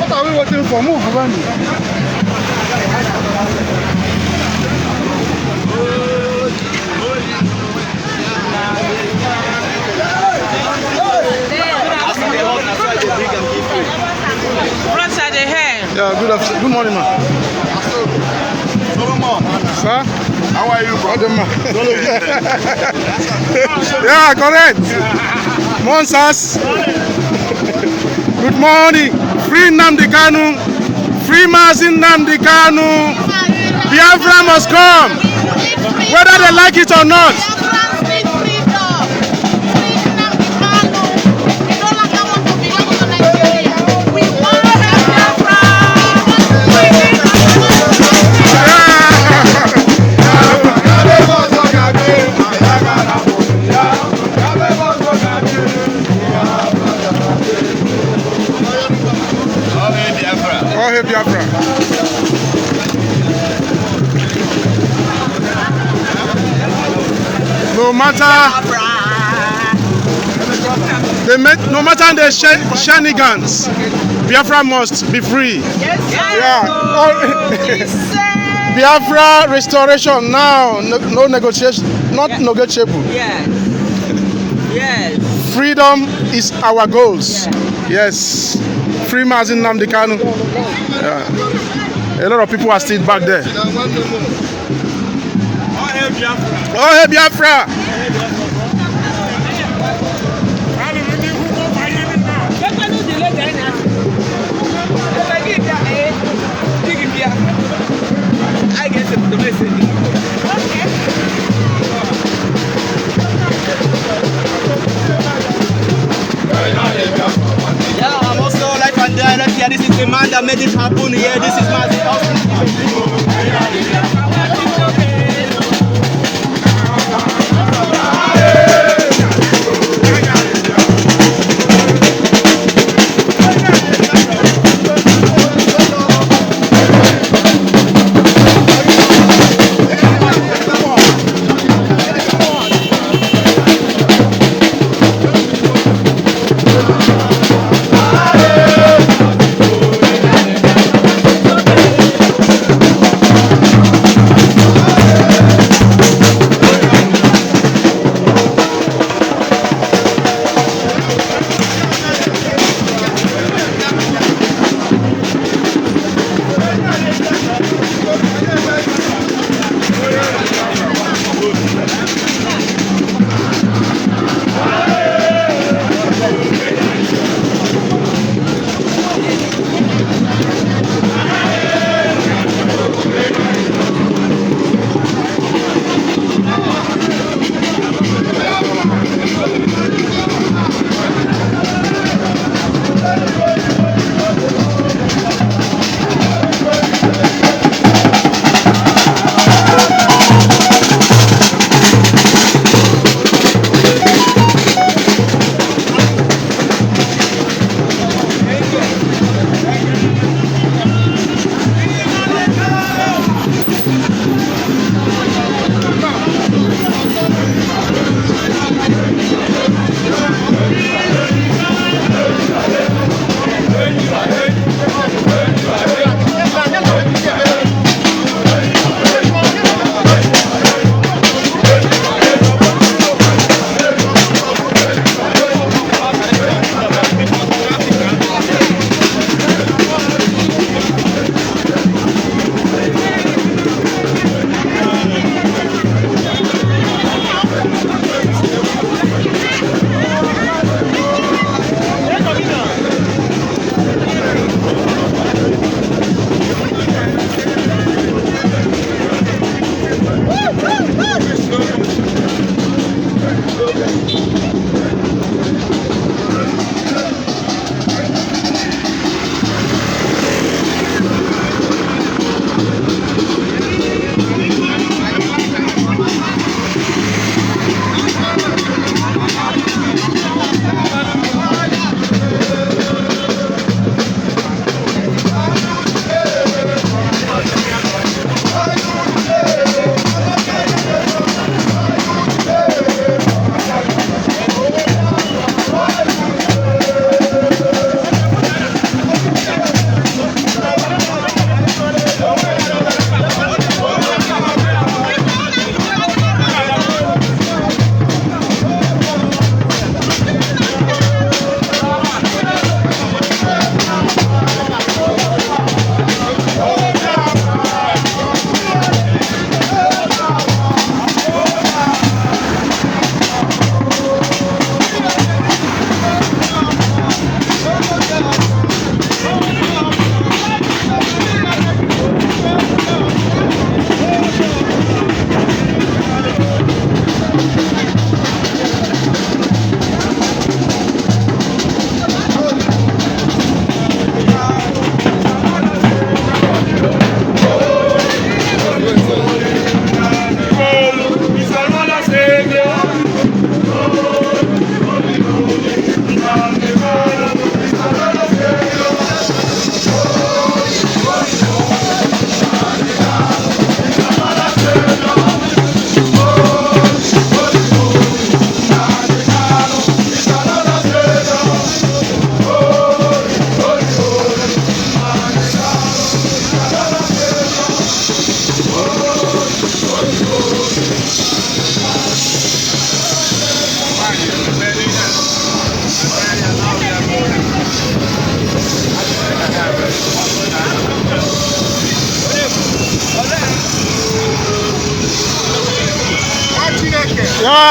What are we waiting for? Move, Randy. Yeah, good morning, man. Sir? How are you, brother? Yeah, correct. Monsas. Good morning. Free Nnamdi Kanu. Free Mazi Nnamdi Kanu. Biafra must come, whether they like it or not. Biafra. No matter the shenanigans, Biafra must be free. Yes, yeah. Biafra restoration now. No negotiation. Not negotiable. Yes. Yes. Freedom is our goals. Yes. Free Mazi Nnamdi Kanu. Yeah. A lot of people are still back there. Oh, hey, Biafra! Yeah, I'm also live and direct here. This is the man that made it happen here. This is Mazi.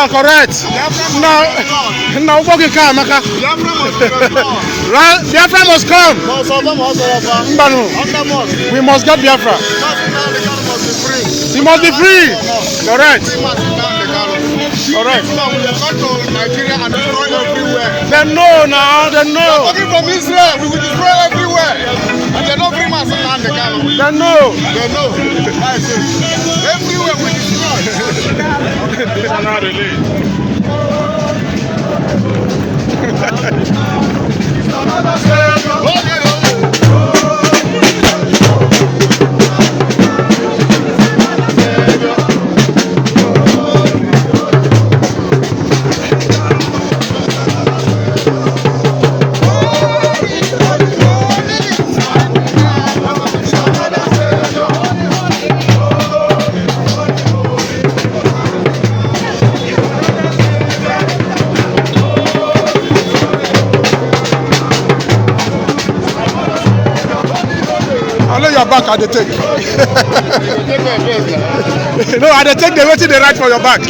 correct. Now walking car, Maka. Biafra must come. We must get Biafra. He must be free. Correct. Correct. Nigeria and destroy everywhere. They know now. They know. Talking from Israel, we will destroy everywhere. And they don't bring us around the Kanu. They know. They know. Everywhere we destroy. This is not really. Your back at the take. No, at the take they waiting the right for your back.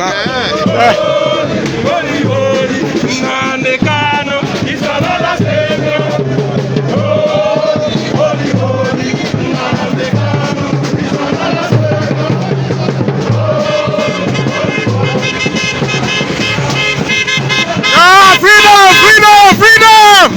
Freedom!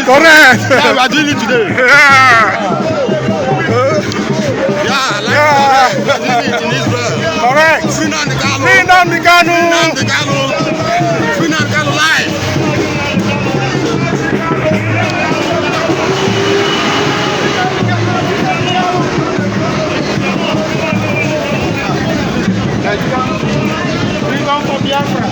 Correct. Yeah, we are doing it today. We are doing it in Israel. Correct. Free Nnamdi Kanu. Free Nnamdi Kanu. Free Nnamdi Kanu live. Freedom for Biafra.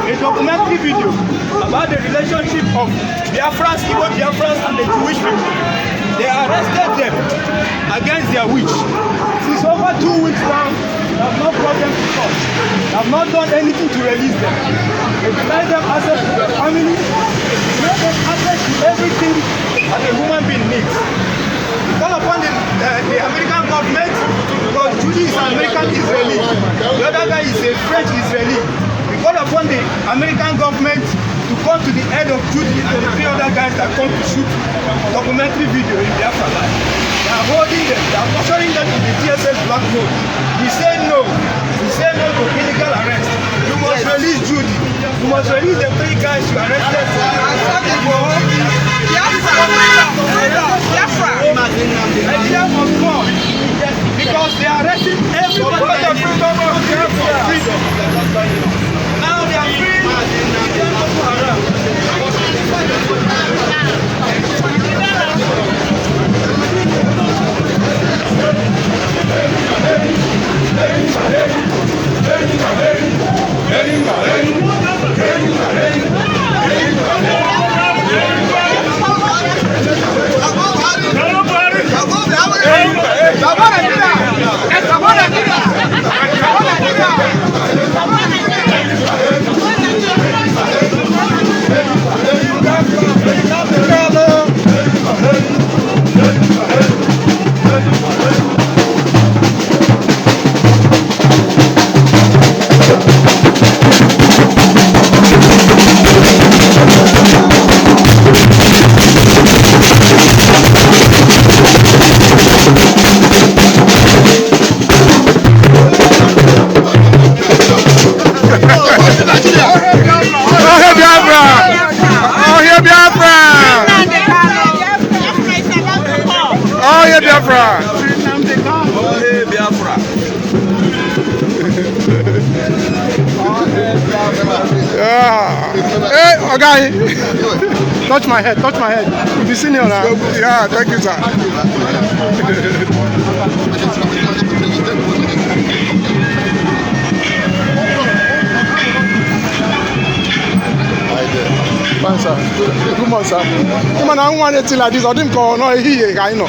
A documentary video about the relationship of Biafrans, Ipob Biafrans and the Jewish people. They arrested them against their wish. Since over 2 weeks now, they have not brought them to court. They have not done anything to release them. They denied them access to their family. They denied them access to everything that a human being needs. We call upon the American government, because Judy is an American Israeli. The other guy is a French Israeli. We call upon the American government to come to the head of Judy and the 3 other guys that come to shoot documentary video in Biafra land. They are holding them, they are pressuring them to the TSS black hole. We say no. We say no to illegal arrest. You must release Judy. You must release the 3 guys you arrested for Biafra. Nigeria must come. Because they are arresting everybody. Freedom. Now they are free. They are not around. Hey, okay. Touch my head, touch my head. You'll be senior now. Yeah, thank you, sir. Fine, sir. Good morning, sir. Come on, I don't want it like this. I didn't call. No, he, I know.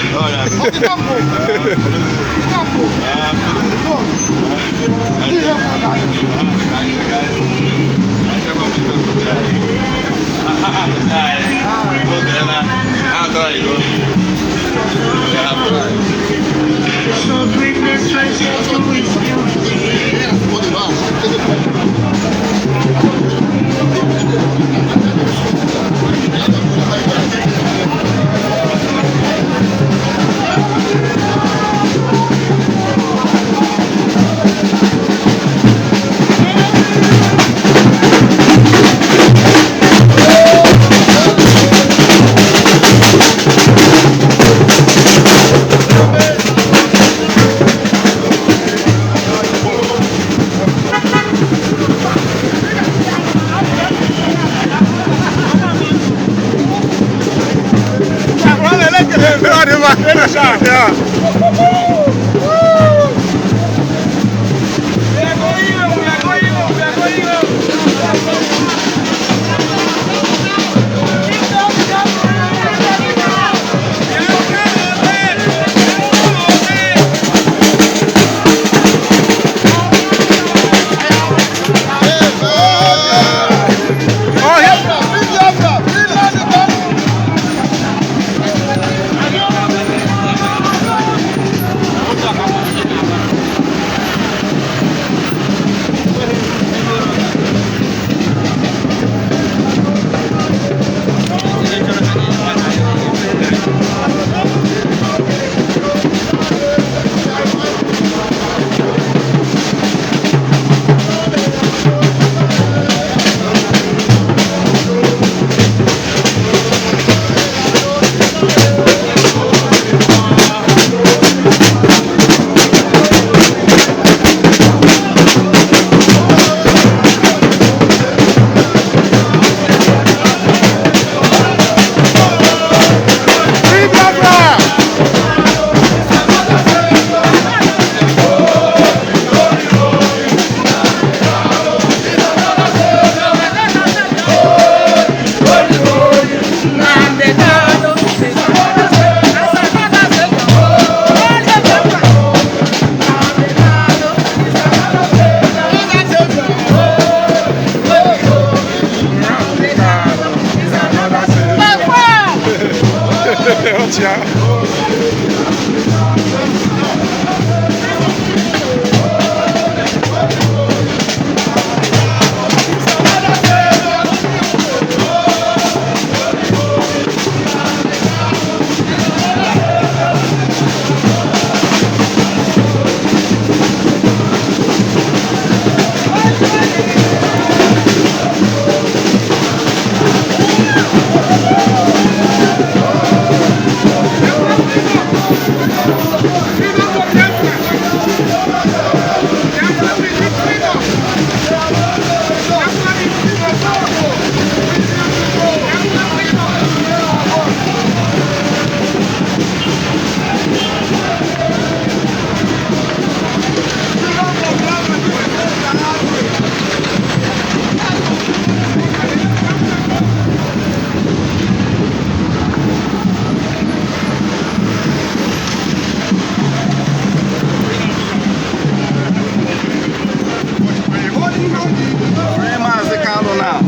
Mazi Kanu now.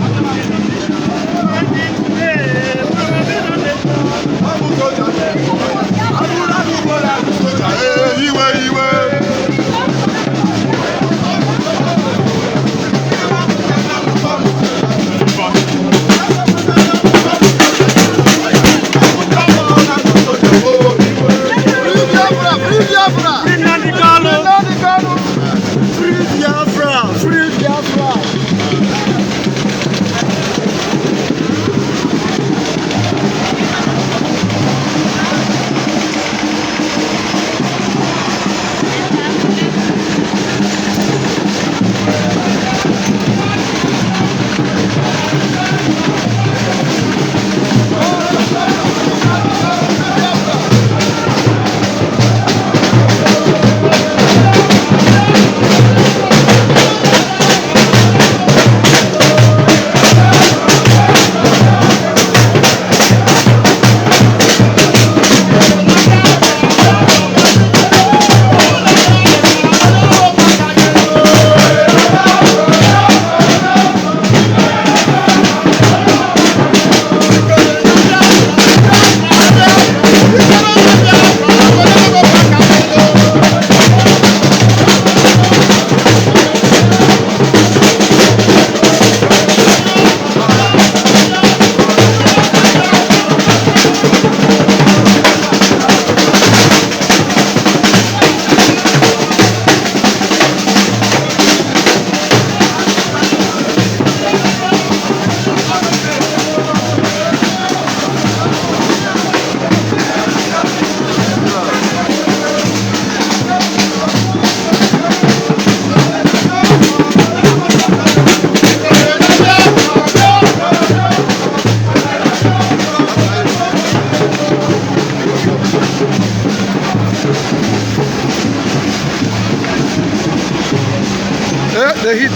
Free Biafra!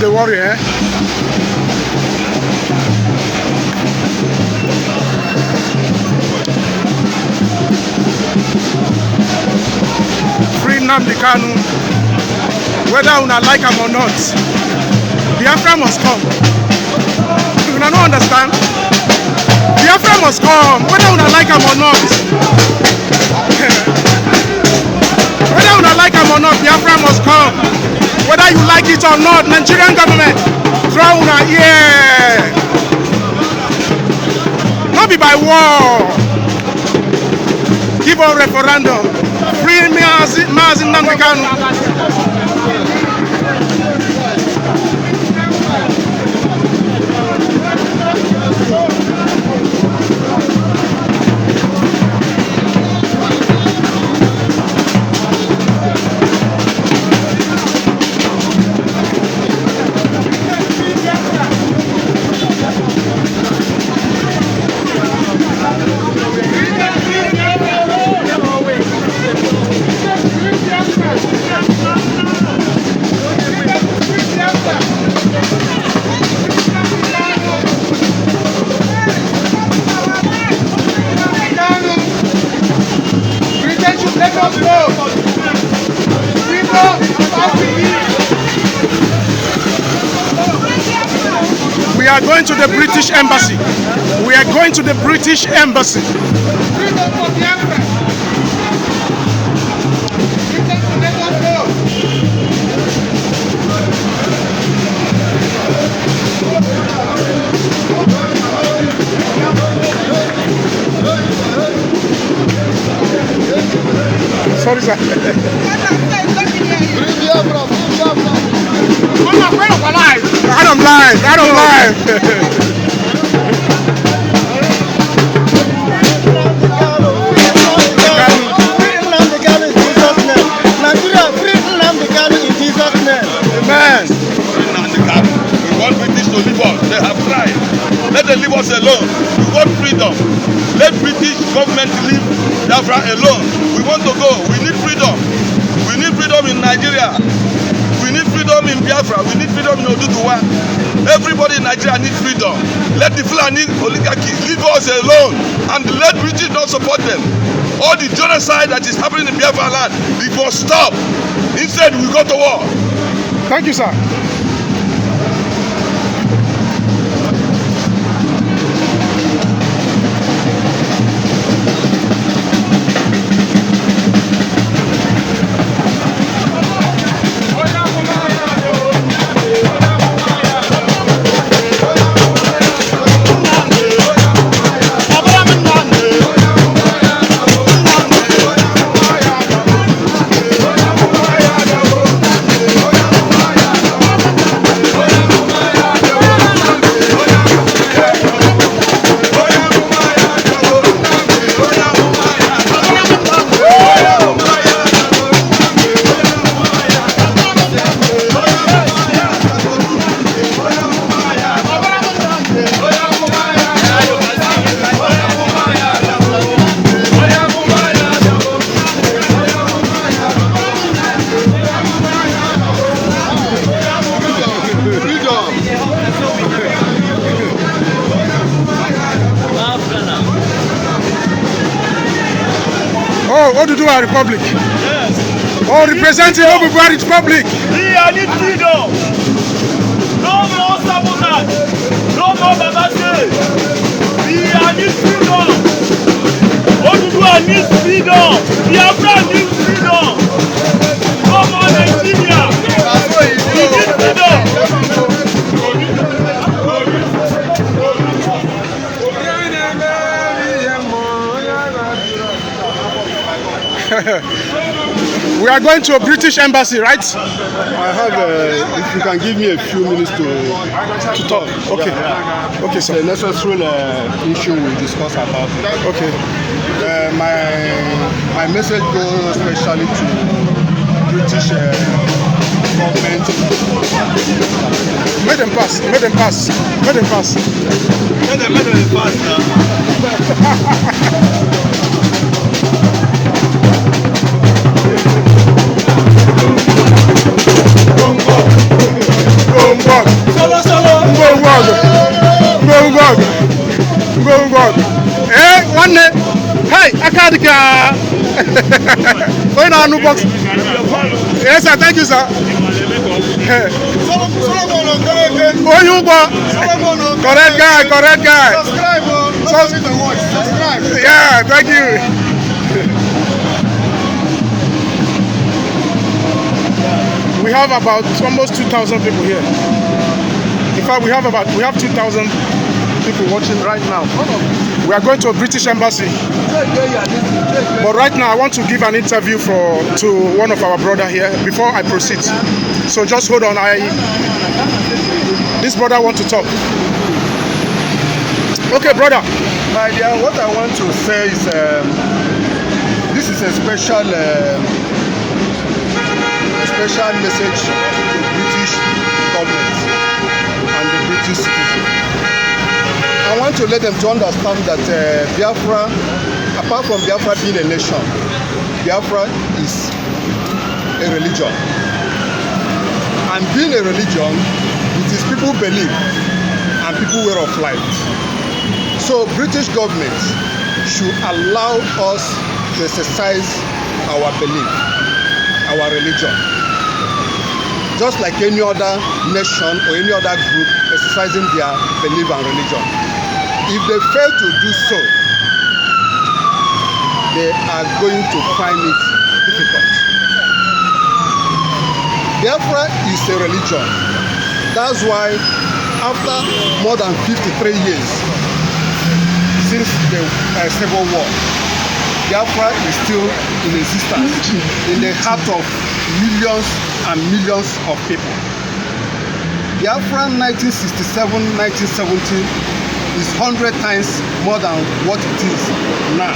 the warrior. Free Nnamdi Kanu, whether una like him or not. Biafra must come. You don't understand? Biafra must come, whether una like him or not. Whether una like him or not, Biafra must come. Whether you like it or not, Nigerian government, throw una here. Not be by war. Give a referendum. Free Mazi Nnamdi Kanu. We are going to the British Embassy. We are going to the British Embassy. Sorry, sir. I don't lie. I don't lie. Amen. We want British to leave us. They have tried. Let them leave us alone. We want freedom. Let British government leave Biafra alone. We want to go. We need freedom. We need freedom in Nigeria. We need freedom in Biafra. We need freedom in Oduduwa. Everybody in Nigeria needs freedom. Let the Fulani oligarchy leave us alone and let British not support them. All the genocide that is happening in Biafra land, it must stop. Instead, we go to war. Thank you, sir. Oduduwa Republic. Yes. Oh, representing Oduduwa Republic. We need freedom. No more sabotage. No more babase. We need freedom. Oduduwa needs freedom. Biafra needs freedom. No more Nigeria. We need freedom. We are going to a British embassy, right? I have, if you can give me a few minutes to talk. Okay. Yeah. Okay, sir. The necessary issue we discuss about it. Okay. My message goes especially to British government. Let them pass. Let them pass. Let them pass. Let them pass now. Bomba. Go. Eh, one day. Hey, Akadika. Oh, no, no box. Yes, sir. Thank you, sir. Oh, you go. Correct guy. Subscribe. Yeah, thank you. We have about almost 2,000 people here. In fact, we have 2,000 people watching right now. We are going to a British embassy. But right now, I want to give an interview to one of our brother here before I proceed. So just hold on. This brother wants to talk. Okay, brother. My dear, what I want to say is this is a special message to the British government and the British citizens. I want to let them to understand that Biafra, apart from Biafra being a nation, Biafra is a religion. And being a religion, it is people believe and people way of life. So British government should allow us to exercise our belief, our religion, just like any other nation or any other group exercising their belief and religion. If they fail to do so, they are going to find it difficult. Biafra is a religion. That's why after more than 53 years since the Civil War, Biafra is still in existence in the heart of millions and millions of people. Biafra 1967-1970 is 100 times more than what it is now.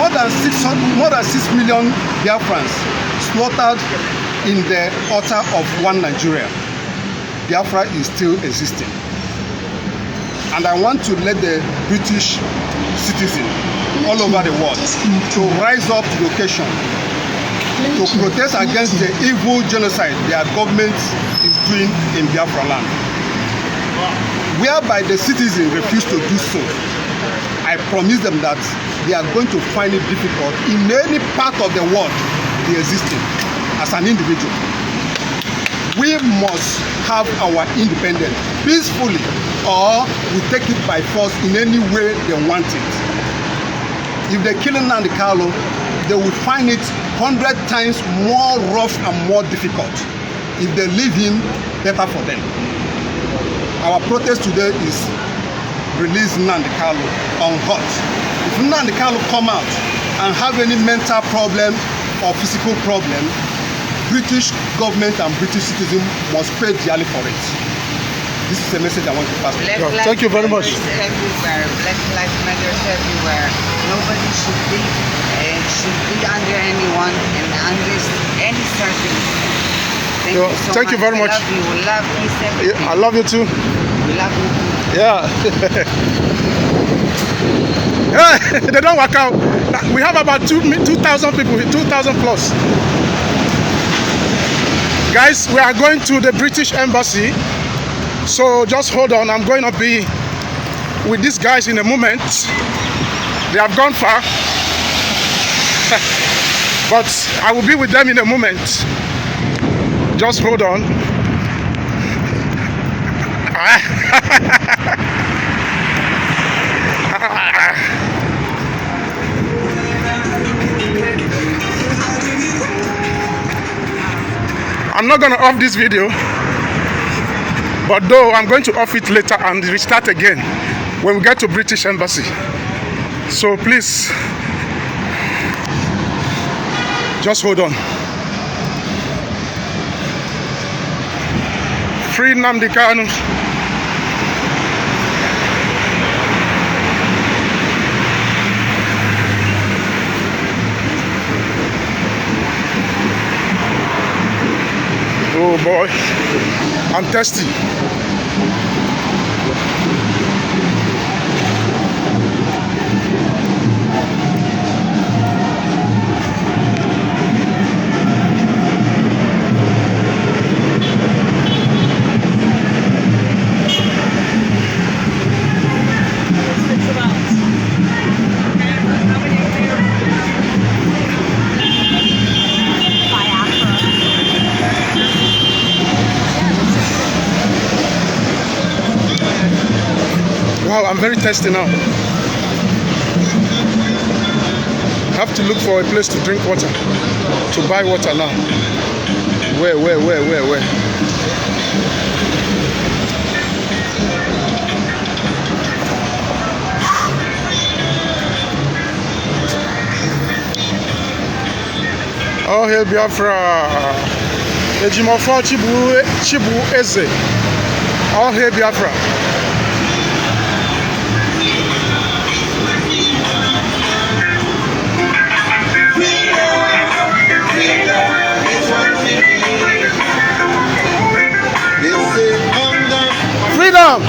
More than 6 million Biafrans slaughtered in the altar of one Nigeria. Biafra is still existing. And I want to let the British citizen all over the world to rise up to the occasion to protest against the evil genocide their government is doing in Biafra land. Whereby the citizens refuse to do so, I promise them that they are going to find it difficult in any part of the world they exist in as an individual. We must have our independence peacefully, or we take it by force in any way they want it. If they're killing Nnamdi, they will find it 100 times more rough and more difficult. If they leave him, better for them. Our protest today is release Nnamdi on hot. If Nnamdi come out and have any mental problem or physical problem, British government and British citizens must pay dearly for it. This is a message I want to pass. Thank you very much. Everywhere, Black Lives Matter everywhere. Nobody should be under anyone and under any circumstance. Thank you very much. We love peace, everything. I love you too. We love you too. Yeah. They don't work out. We have about 2,000 people, 2,000 plus. Guys, we are going to the British Embassy. So just hold on. I'm going to be with these guys in a moment. They have gone far. But I will be with them in a moment. Just hold on. I'm not going to off this video, but though I'm going to off it later and restart again when we get to British Embassy. So please, just hold on. Free Nnamdi Kanu. Oh boy, I'm thirsty. Wow, I'm very thirsty now. Have to look for a place to drink water, to buy water now. Where? Oh, hail Biafra! Ejimofo Chibu Eze. Oh, hail Biafra! Freedom!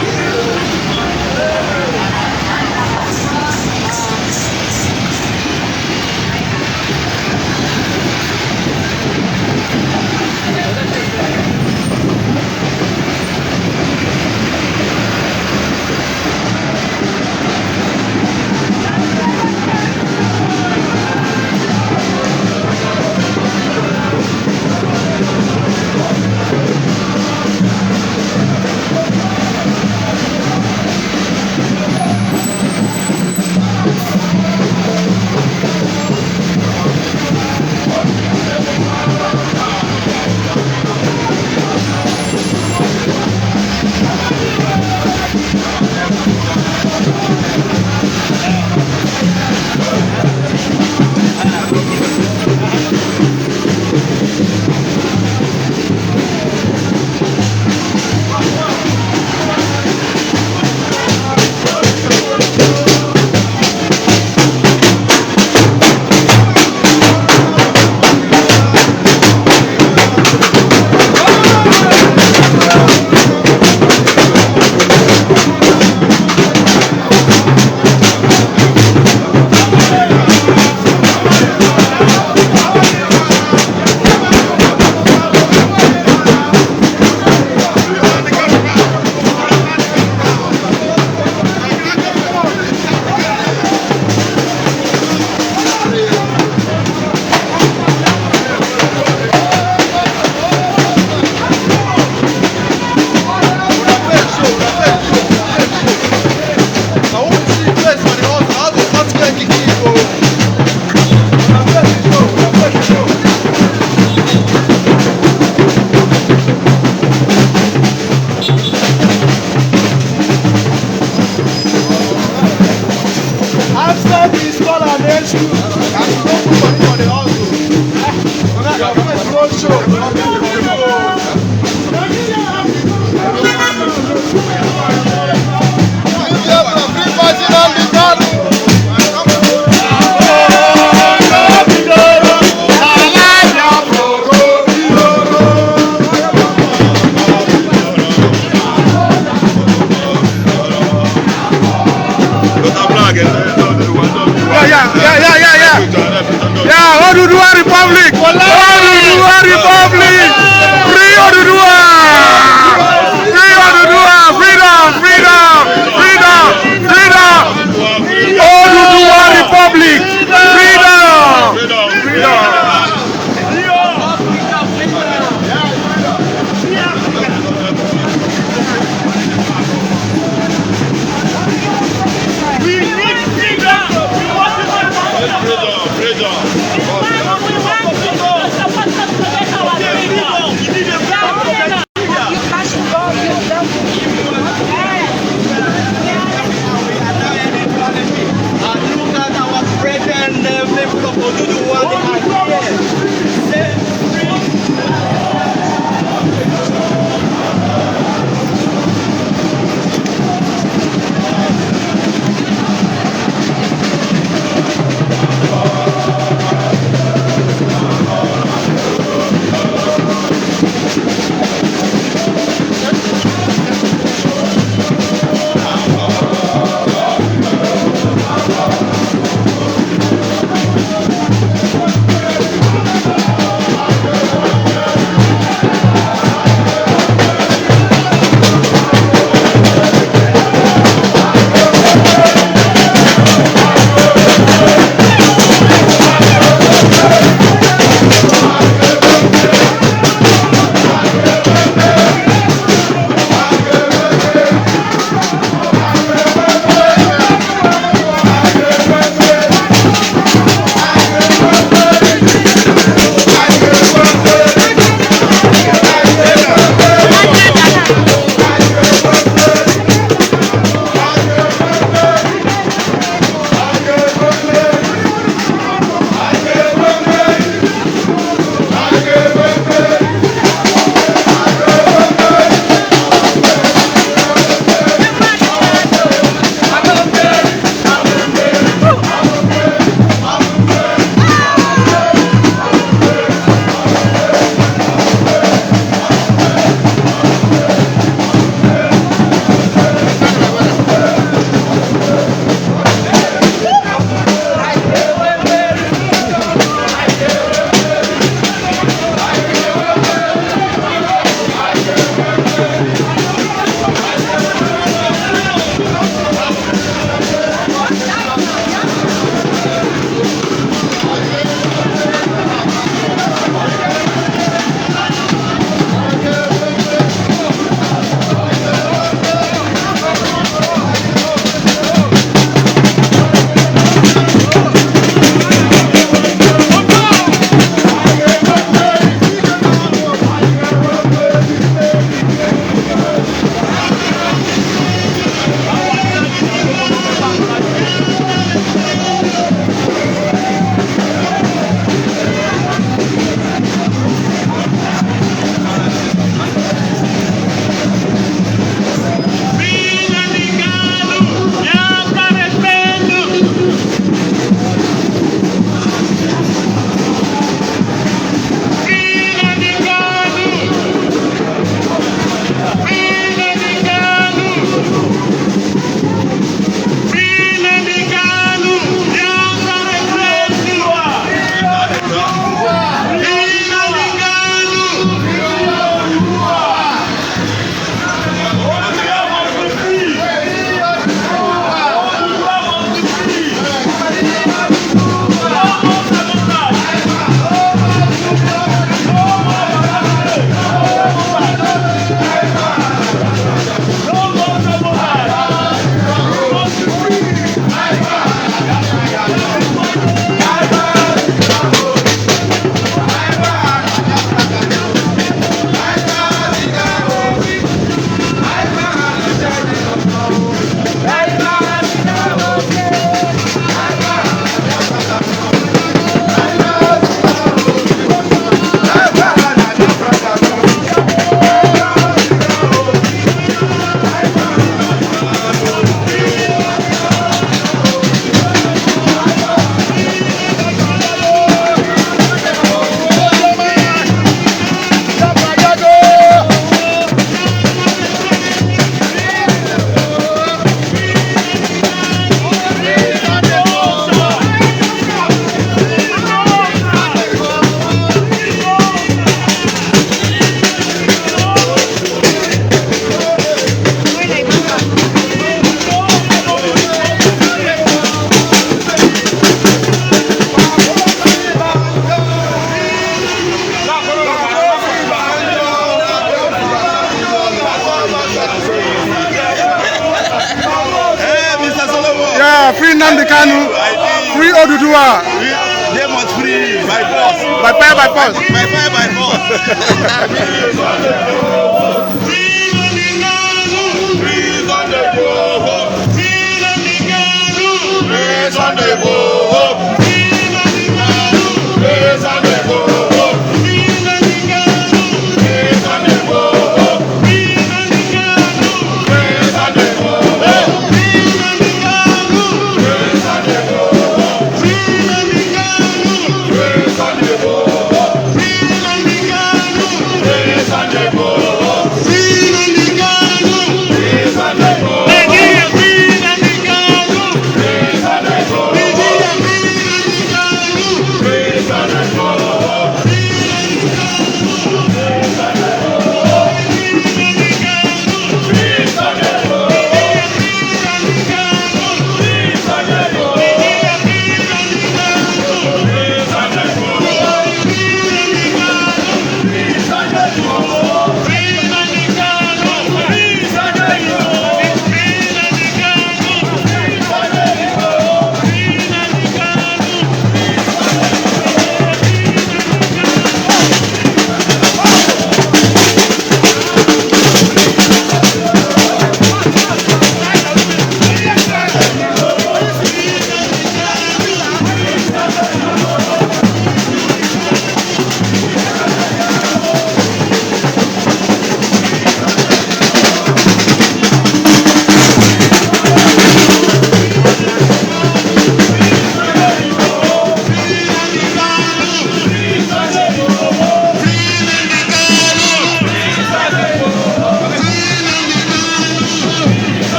Nnamdi Kanu. Free Oduduwa. They must free by force. By fire, by force. By fire, by force.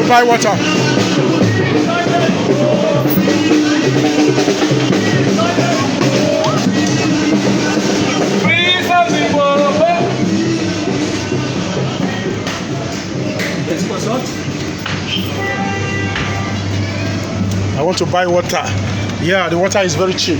Buy water. I want to buy water. Yeah, the water is very cheap.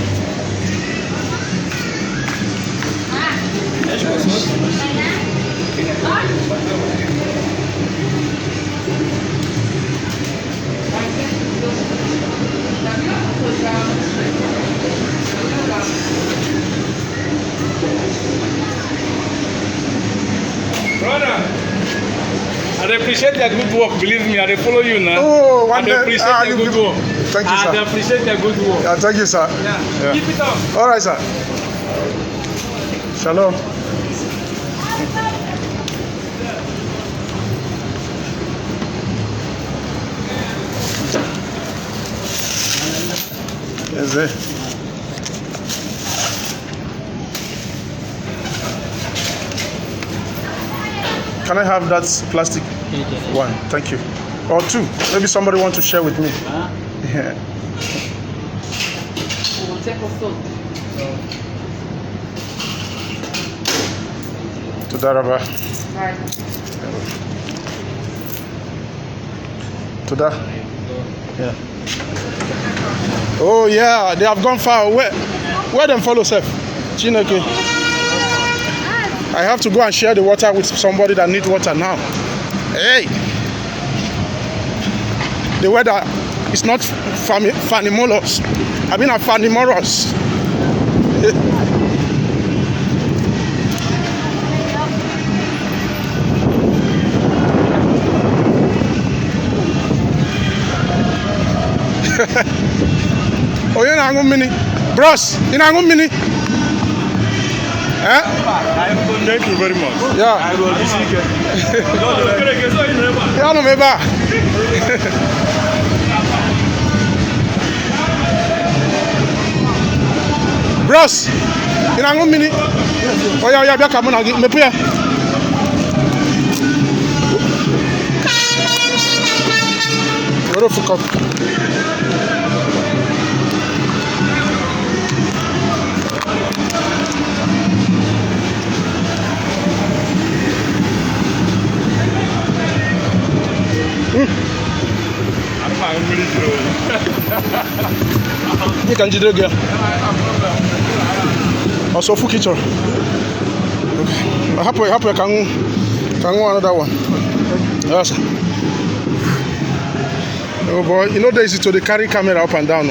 Brother, I appreciate your good work. Believe me, I follow you now. Oh, one day. I appreciate your good work. Thank you, sir. I appreciate your good work. Yeah, thank you, sir. Yeah. Keep it up. All right, sir. Shalom. Yes, sir. Can I have that plastic one? Thank you. Or two. Maybe somebody wants to share with me. Yeah. We'll take a photo. Toda Rabba. Toda. Yeah. Oh yeah, they have gone far. Where them follow self? Chineke. I have to go and share the water with somebody that needs water now. Hey! The weather It's not Fanimolos. I mean a Fanimoros. Oh, you're not going mini. Bros, you're not going mini. Thank you very much. Yeah. I will be seeing Yeah, no, maybe. Bros, you're not going mini. Oh, yeah, yeah, come on, me pay. What the fuck up? You can do it again. Also, full kitchen. Okay. Happy, can go another one. Yes. Oh boy, you know, there's to the carry camera up and down.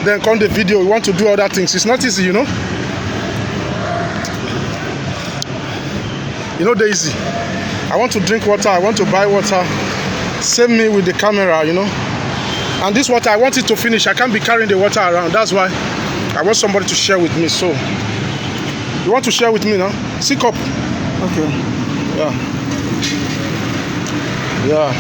Then come the video. You want to do other things. It's not easy, you know. You know, Daisy. I want to drink water. I want to buy water. Save me with the camera, you know. And this water, I want it to finish. I can't be carrying the water around. That's why I want somebody to share with me. So, you want to share with me now? Sick up. Okay. Yeah. Yeah.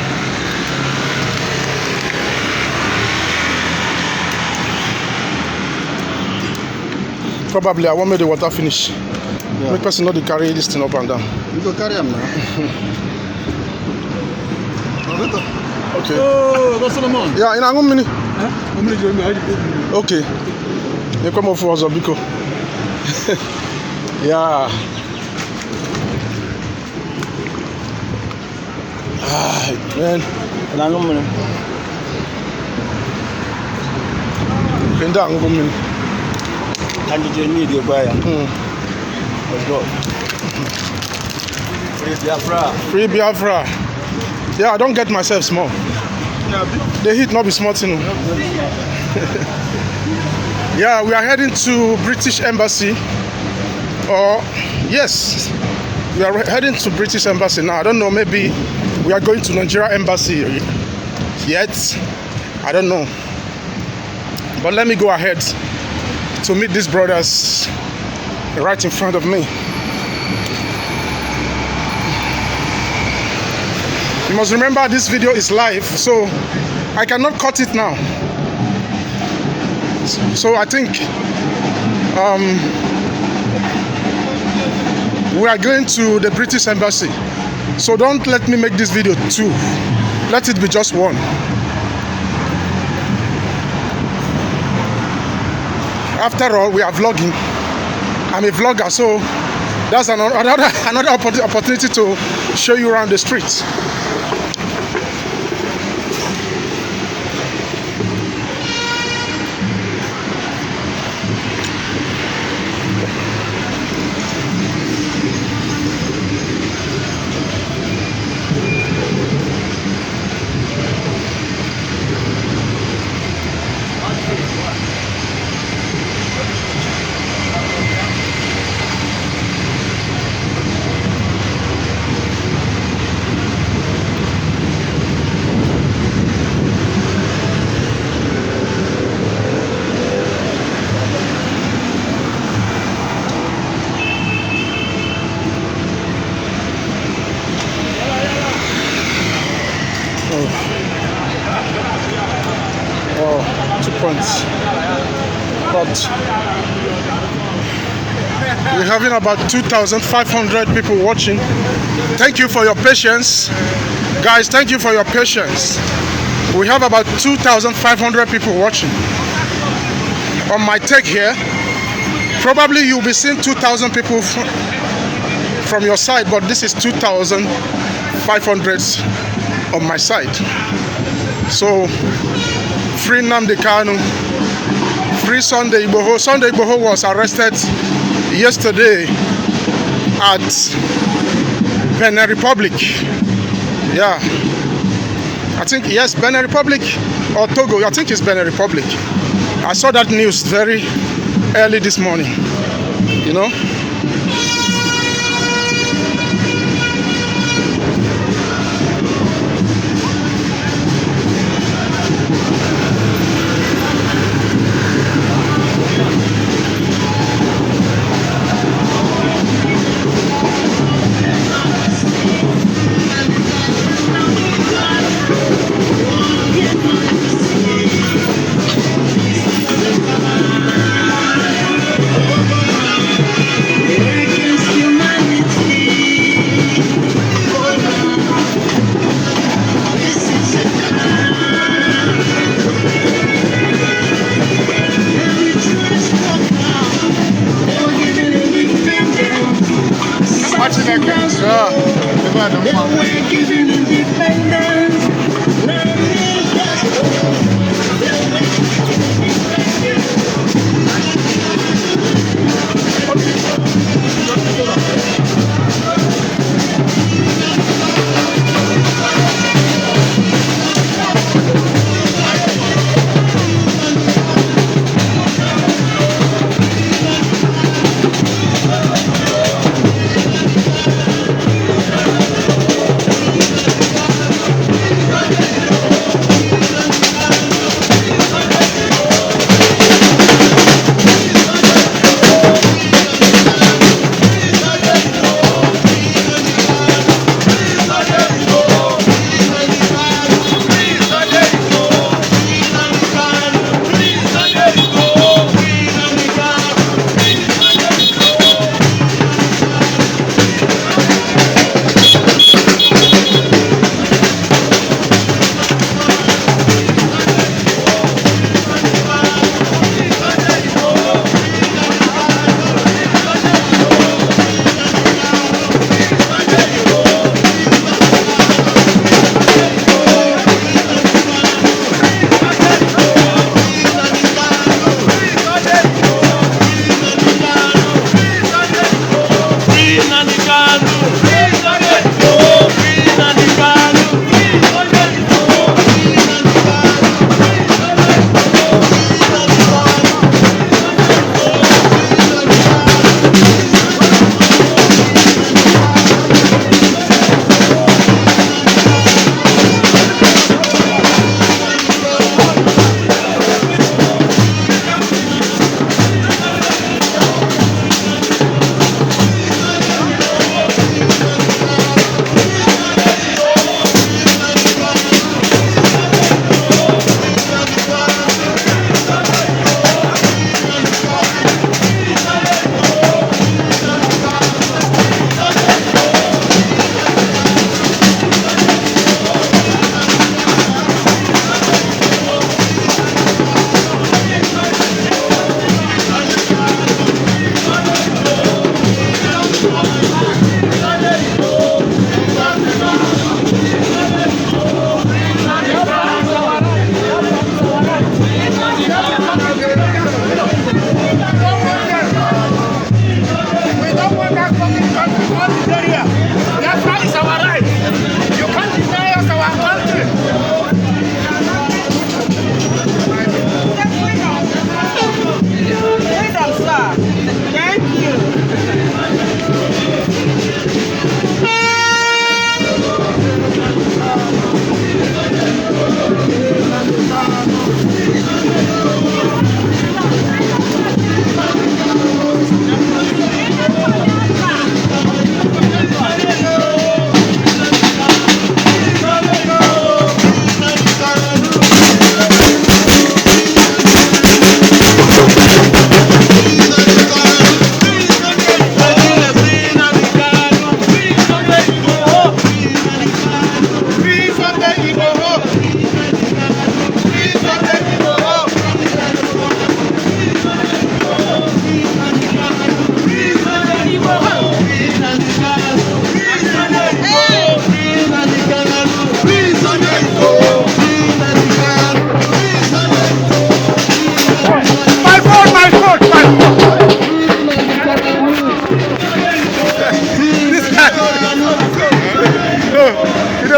Probably I want me the water finish. Yeah. Make person not to carry this thing up and down. You go carry them now. Okay. Oh, that's Solomon. Yeah, in a minute. Huh? Okay. You come off for Zobiko. Yeah. Ah, man. In a minute. In that minute. And you need your buyer. Let's go. Free Biafra. Free Biafra. Yeah, I don't get myself small. The heat not be small, you know. Yeah, we are heading to British Embassy. Yes, we are heading to British Embassy now. I don't know, maybe we are going to Nigeria Embassy yet. I don't know. But let me go ahead to meet these brothers right in front of me. You must remember this video is live, so I cannot cut it now. So I think we are going to the British Embassy. So don't let me make this video two. Let it be just one. After all, we are vlogging. I'm a vlogger, so that's another opportunity to show you around the streets. Oh, 2 points. But we're having about 2,500 people watching. Thank you for your patience. Guys, thank you for your patience. We have about 2,500 people watching. On my take here, probably you'll be seeing 2,000 people from your side, but this is 2,500 on my side. So, free Nnamdi Kanu, free Sunday Ipob. Sunday Ipob was arrested yesterday at Benin Republic. Yeah, I think, yes, Benin Republic or Togo. I think it's Benin Republic. I saw that news very early this morning, you know.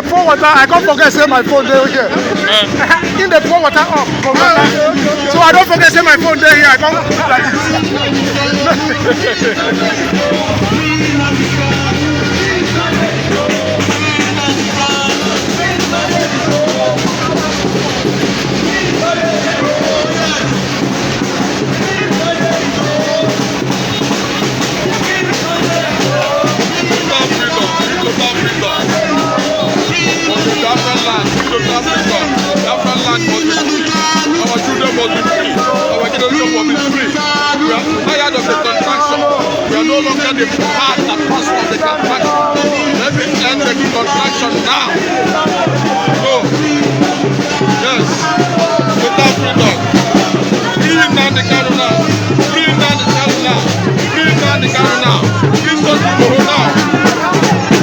the pour water, I can't forget say my phone there here. In the pour water up, so I don't forget say my phone there here. I can't like Biafran land must be free. Our children must be free. Our generation must be free. We are tired of the contraction. We are no longer the part and parcel of the contraction. Let me end the contraction now. No. Yes. Without freedom. Free Nnamdi Kanu now. Free Nnamdi Kanu now. Free Nnamdi Kanu now. Free those people now.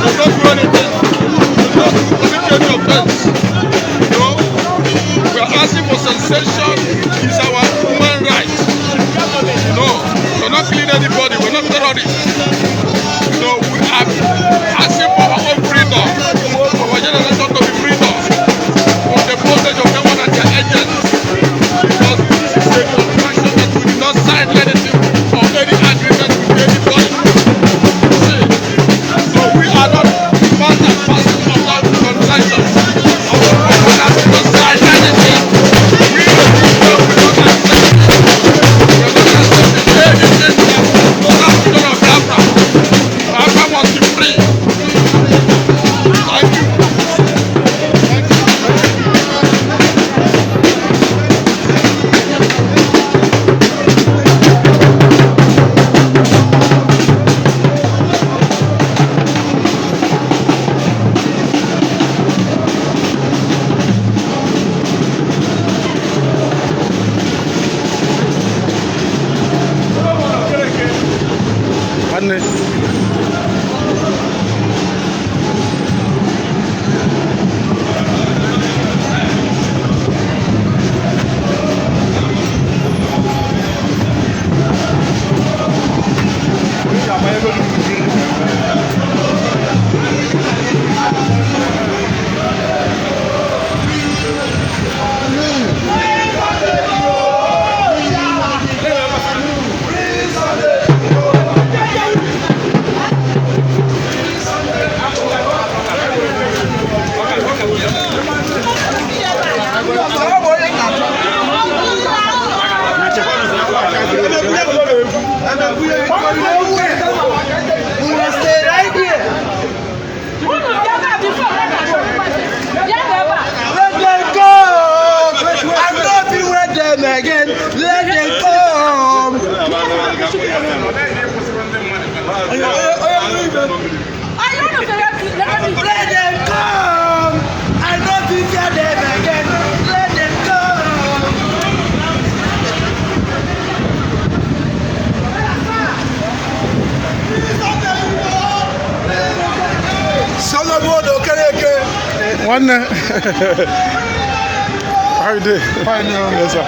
Do not do anything. Do not commit any offense. Asking for sensation is our human right. No, we're not killing anybody, we're not terrorists. No, we are asking for our own freedom, our generation to be freedom from the bondage of everyone and their agents. Because this is a contraction that we did not sign anything or any agreement with anybody. See, so we are not part and parcel of that contraction. Our people have not signed anything. One, how you doing? Fine, yes, sir.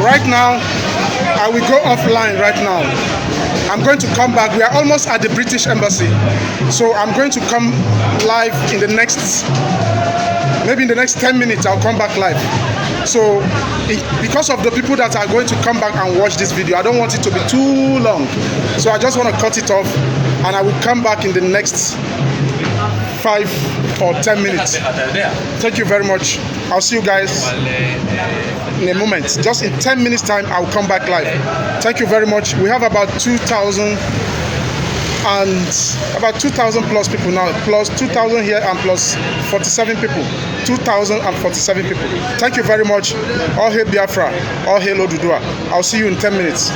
Right now, I will go offline right now. I'm going to come back. We are almost at the British Embassy. So I'm going to come live in the next, maybe in the next 10 minutes, I'll come back live. So because of the people that are going to come back and watch this video, I don't want it to be too long. So I just want to cut it off and I will come back in the next 5 or 10 minutes. Thank you very much. I'll see you guys in a moment. Just in 10 minutes time, I'll come back live. Thank you very much. We have about 2,000 plus people now, plus 2,000 here and plus 47 people. 2,047 people. Thank you very much. All hail Biafra. All hail Odudua. I'll see you in 10 minutes.